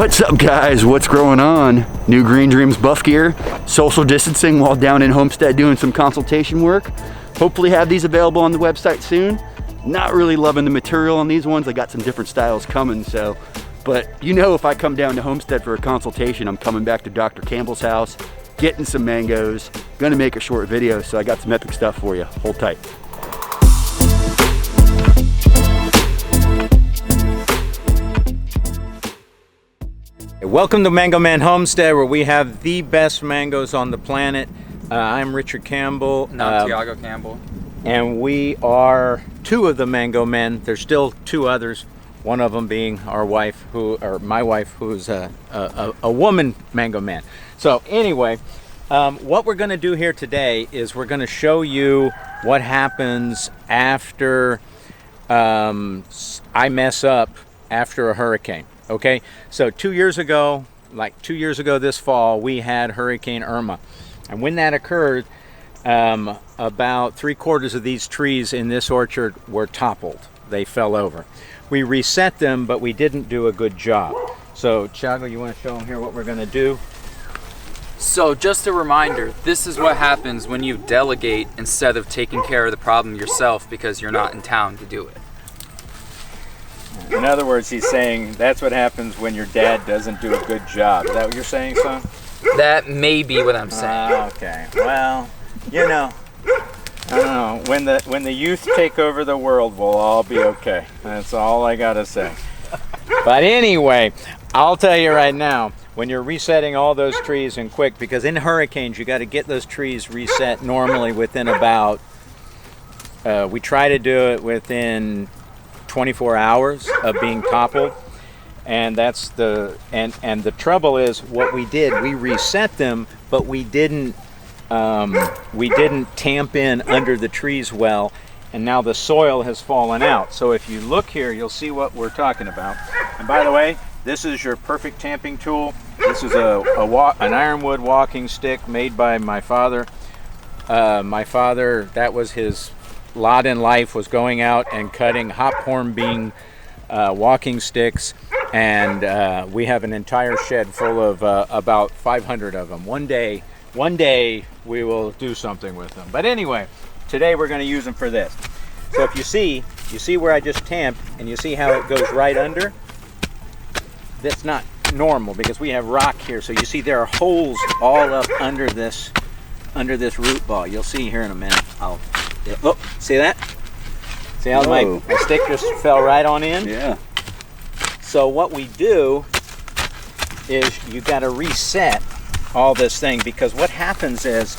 What's up, guys? What's going on? New Green Dreams buff gear, social distancing while down in Homestead doing some consultation work. Hopefully have these available on the website soon. Not really loving the material on these ones. I got some different styles coming, but you know, if I come down to Homestead for a consultation, I'm coming back to Dr. Campbell's house, getting some mangoes, gonna make a short video, so I got some epic stuff for you. Hold tight. Welcome to Mango Men Homestead, where we have the best mangoes on the planet. I'm Richard Campbell. And I'm Thiago Campbell. And we are two of the Mango Men. There's still two others, one of them being our wife, my wife, who's a woman Mango Man. So anyway, what we're going to do here today is we're going to show you what happens after I mess up after a hurricane. Okay, so 2 years ago, this fall, we had Hurricane Irma. And when that occurred, about 3/4 of these trees in this orchard were toppled. They fell over. We reset them, but we didn't do a good job. So, Thiago, you want to show them here what we're going to do? So just a reminder, this is what happens when you delegate instead of taking care of the problem yourself because you're not in town to do it. In other words, he's saying that's what happens when your dad doesn't do a good job. Is that what you're saying, son? That may be what I'm saying. Okay. Well, you know, I don't know. When the youth take over the world, we'll all be okay. That's all I gotta say. But anyway, I'll tell you right now, when you're resetting all those trees and quick, because in hurricanes you got to get those trees reset normally within about. We try to do it within 24 hours of being toppled, and that's and the trouble is what we did, we reset them, but we didn't tamp in under the trees well, and now the soil has fallen out. So if you look here, you'll see what we're talking about. And by the way, this is your perfect tamping tool. This is an ironwood walking stick made by my father. That was his lot in life, was going out and cutting hop-horn bean walking sticks, and we have an entire shed full of about 500 of them. One day we will do something with them. But anyway, today we're going to use them for this. So if you see where I just tamped, and you see how it goes right under? That's not normal because we have rock here. So you see there are holes all up under this root ball. You'll see here in a minute. Oh, see that? See how my stick just fell right on in? Yeah. So what we do is you got to reset all this thing, because what happens is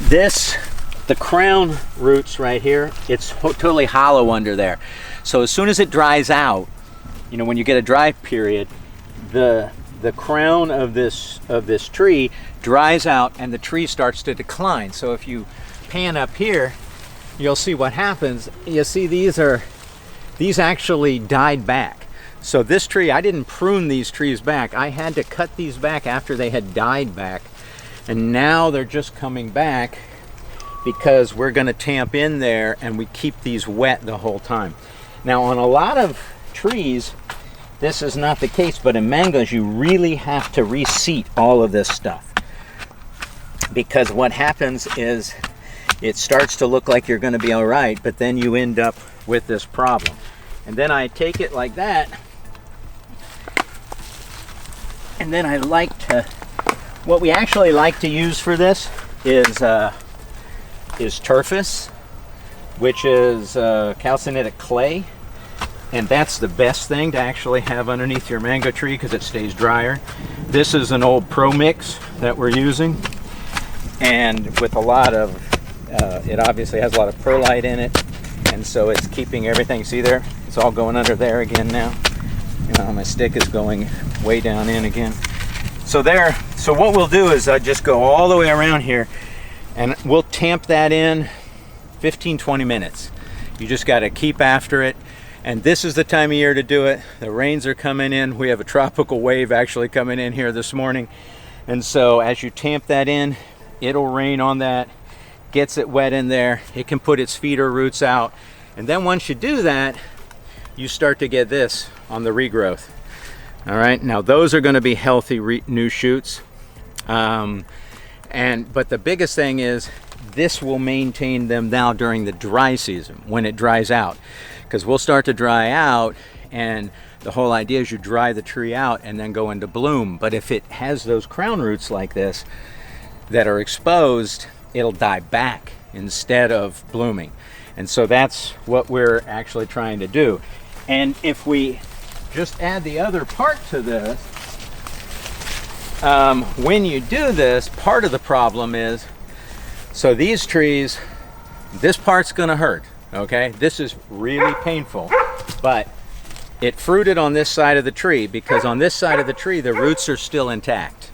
the crown roots right here, it's totally hollow under there. So as soon as it dries out, you know, when you get a dry period, the crown of this tree dries out and the tree starts to decline. So if you pan up here, you'll see what happens. You see these actually died back. So this tree, I didn't prune these trees back. I had to cut these back after they had died back. And now they're just coming back because we're gonna tamp in there and we keep these wet the whole time. Now on a lot of trees, this is not the case, but in mangoes, you really have to reseat all of this stuff. Because what happens is it starts to look like you're going to be all right, but then you end up with this problem. And then I take it like that, and then what we actually like to use for this is turfus, which is calcinitic clay. And that's the best thing to actually have underneath your mango tree because it stays drier. This is an old Pro Mix that we're using, and with a lot of it obviously has a lot of perlite in it, and so it's keeping everything. See there? It's all going under there again now. You know, my stick is going way down in again. So what we'll do is just go all the way around here, and we'll tamp that in 15-20 minutes. You just got to keep after it. And this is the time of year to do it. The rains are coming in. We have a tropical wave actually coming in here this morning. And so as you tamp that in, it'll rain on that, gets it wet in there. It can put its feeder roots out. And then once you do that, you start to get this on the regrowth. All right, now those are going to be healthy new shoots. But the biggest thing is this will maintain them now during the dry season when it dries out, because we'll start to dry out, and the whole idea is you dry the tree out and then go into bloom. But if it has those crown roots like this that are exposed, it'll die back instead of blooming. And so that's what we're actually trying to do. And if we just add the other part to this, when you do this, part of the problem is, so these trees, this part's gonna hurt, okay? This is really painful, but it fruited on this side of the tree because on this side of the tree, the roots are still intact,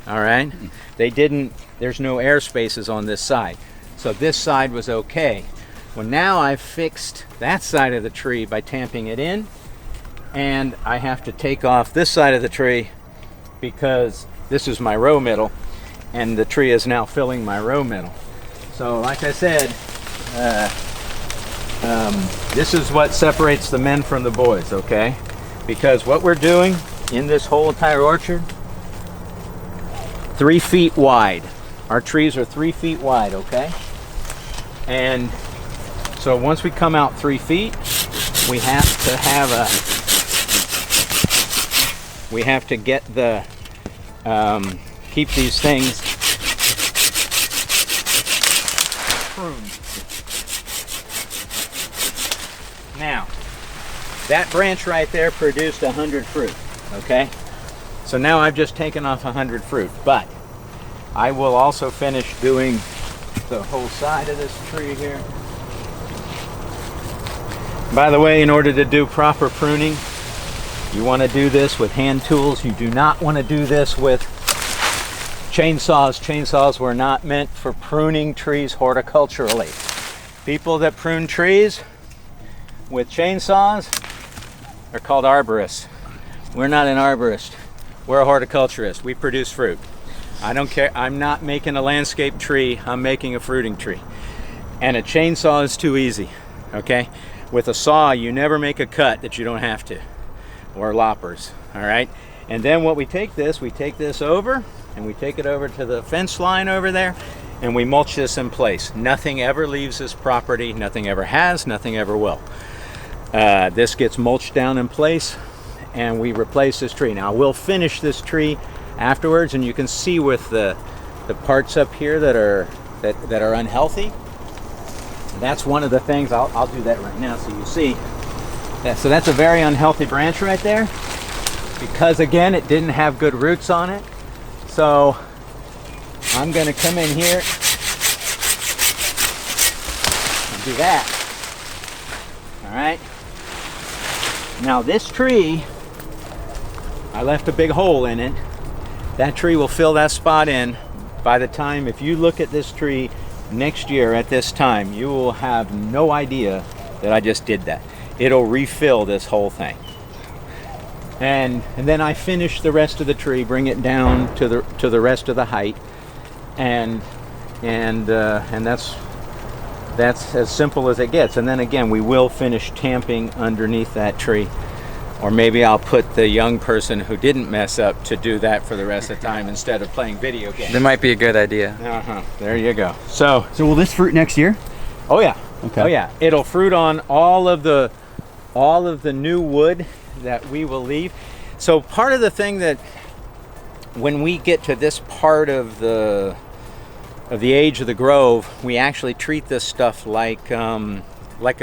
all right? They didn't, there's no air spaces on this side. So this side was okay. Well, now I've fixed that side of the tree by tamping it in, and I have to take off this side of the tree because this is my row middle, and the tree is now filling my row middle. So like I said, this is what separates the men from the boys, okay? Because what we're doing in this whole entire orchard, 3 feet wide. Our trees are 3 feet wide, okay? And so once we come out 3 feet, we have to have we have to get the, keep these things pruned. Now, that branch right there produced 100 fruit, okay? So now I've just taken off 100 fruit, but I will also finish doing the whole side of this tree here. By the way, in order to do proper pruning, you want to do this with hand tools. You do not want to do this with chainsaws. Chainsaws were not meant for pruning trees horticulturally. People that prune trees with chainsaws are called arborists. We're not an arborist. We're a horticulturist. We produce fruit. I don't care. I'm not making a landscape tree. I'm making a fruiting tree. And a chainsaw is too easy, okay? With a saw, you never make a cut that you don't have to, or loppers, all right? And then what we take this over, and we take it over to the fence line over there, and we mulch this in place. Nothing ever leaves this property. Nothing ever has. Nothing ever will. This gets mulched down in place, and we replace this tree. Now, we'll finish this tree afterwards, and you can see with the parts up here that are unhealthy. That's one of the things. I'll do that right now so you see. So that's a very unhealthy branch right there, because again, it didn't have good roots on it. So I'm going to come in here and do that. All right. Now this tree, I left a big hole in it. That tree will fill that spot in. By the time, if you look at this tree next year at this time, you will have no idea that I just did that. It'll refill this whole thing. And then I finish the rest of the tree, bring it down to the rest of the height, and that's as simple as it gets. And then again, we will finish tamping underneath that tree. Or maybe I'll put the young person who didn't mess up to do that for the rest of the time instead of playing video games. That might be a good idea. There you go. So will this fruit next year? Oh yeah. Okay. Oh yeah. It'll fruit on all of the new wood that we will leave. So part of the thing that when we get to this part of the age of the grove, we actually treat this stuff like more like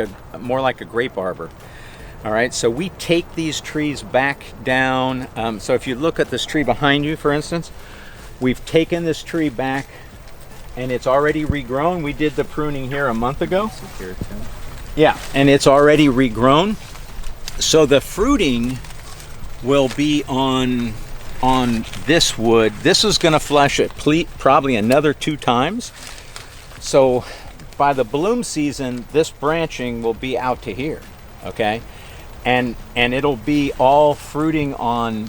a grape arbor. All right, so we take these trees back down. So if you look at this tree behind you, for instance, we've taken this tree back and it's already regrown. We did the pruning here a month ago. Yeah, and it's already regrown. So the fruiting will be on this wood. This is gonna flush it probably another 2 times. So by the bloom season, this branching will be out to here, okay? And it'll be all fruiting on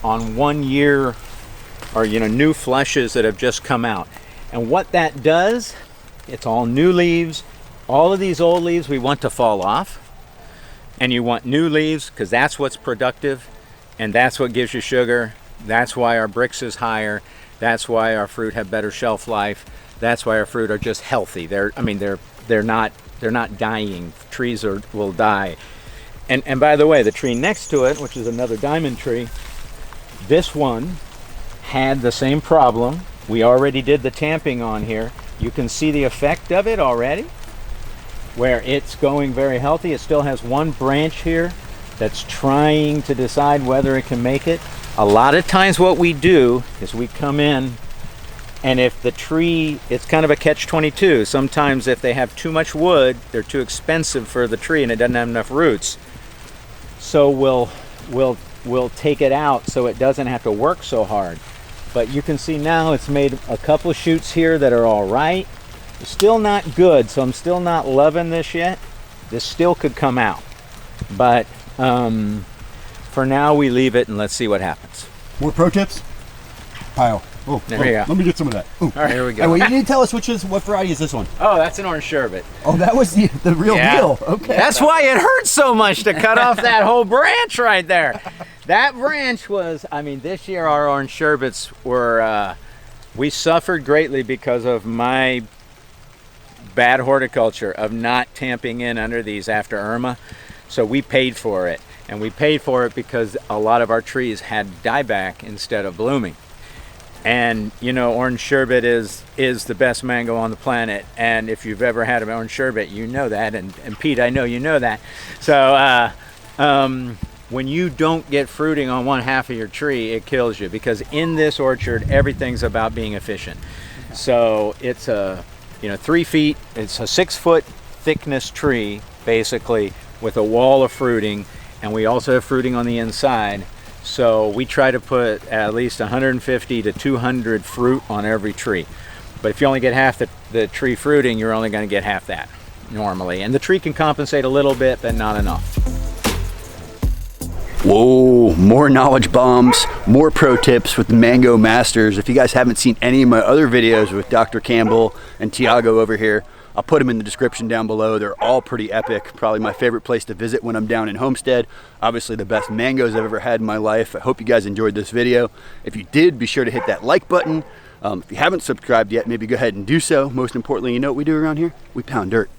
1 year, or new flushes that have just come out. And what that does, it's all new leaves. All of these old leaves we want to fall off, and you want new leaves because that's what's productive. And that's what gives you sugar. That's why our brix is higher. That's why our fruit have better shelf life. That's why our fruit are just healthy. They're not dying. Trees will die. And by the way, the tree next to it, which is another diamond tree, this one had the same problem. We already did the tamping on here. You can see the effect of it already, where it's going very healthy. It still has one branch here that's trying to decide whether it can make it. A lot of times what we do is we come in, and if the tree, it's kind of a catch-22. Sometimes if they have too much wood, they're too expensive for the tree and it doesn't have enough roots. So we'll take it out so it doesn't have to work so hard. But you can see now it's made a couple of shoots here that are all right. It's still not good, so I'm still not loving this yet. This still could come out. But for now we leave it and let's see what happens. More pro tips? Pile. Oh, there you go. Let me get some of that. Ooh. All right, here we go. Hey, well, you need to tell us what variety is this one? Oh, that's an orange sherbet. Oh, that was the real deal. Okay. That's why it hurts so much to cut off that whole branch right there. That branch was, I mean, this year our orange sherbets were, we suffered greatly because of my bad horticulture of not tamping in under these after Irma. So we paid for it. And we paid for it because a lot of our trees had dieback instead of blooming. And you know, orange sherbet is the best mango on the planet. And if you've ever had an orange sherbet, you know that. And Pete, I know you know that. So when you don't get fruiting on one half of your tree, it kills you, because in this orchard, everything's about being efficient. So it's a 3 feet, it's a 6 foot thickness tree, basically, with a wall of fruiting. And we also have fruiting on the inside. So we try to put at least 150 to 200 fruit on every tree. But if you only get half the tree fruiting, you're only going to get half that normally. And the tree can compensate a little bit, but not enough. Whoa, more knowledge bombs, more pro tips with the Mango Masters. If you guys haven't seen any of my other videos with Dr. Campbell and Thiago over here, I'll put them in the description down below. They're all pretty epic. Probably my favorite place to visit when I'm down in Homestead. Obviously the best mangoes I've ever had in my life. I hope you guys enjoyed this video. If you did, be sure to hit that like button. If you haven't subscribed yet, maybe go ahead and do so. Most importantly, you know what we do around here? We pound dirt.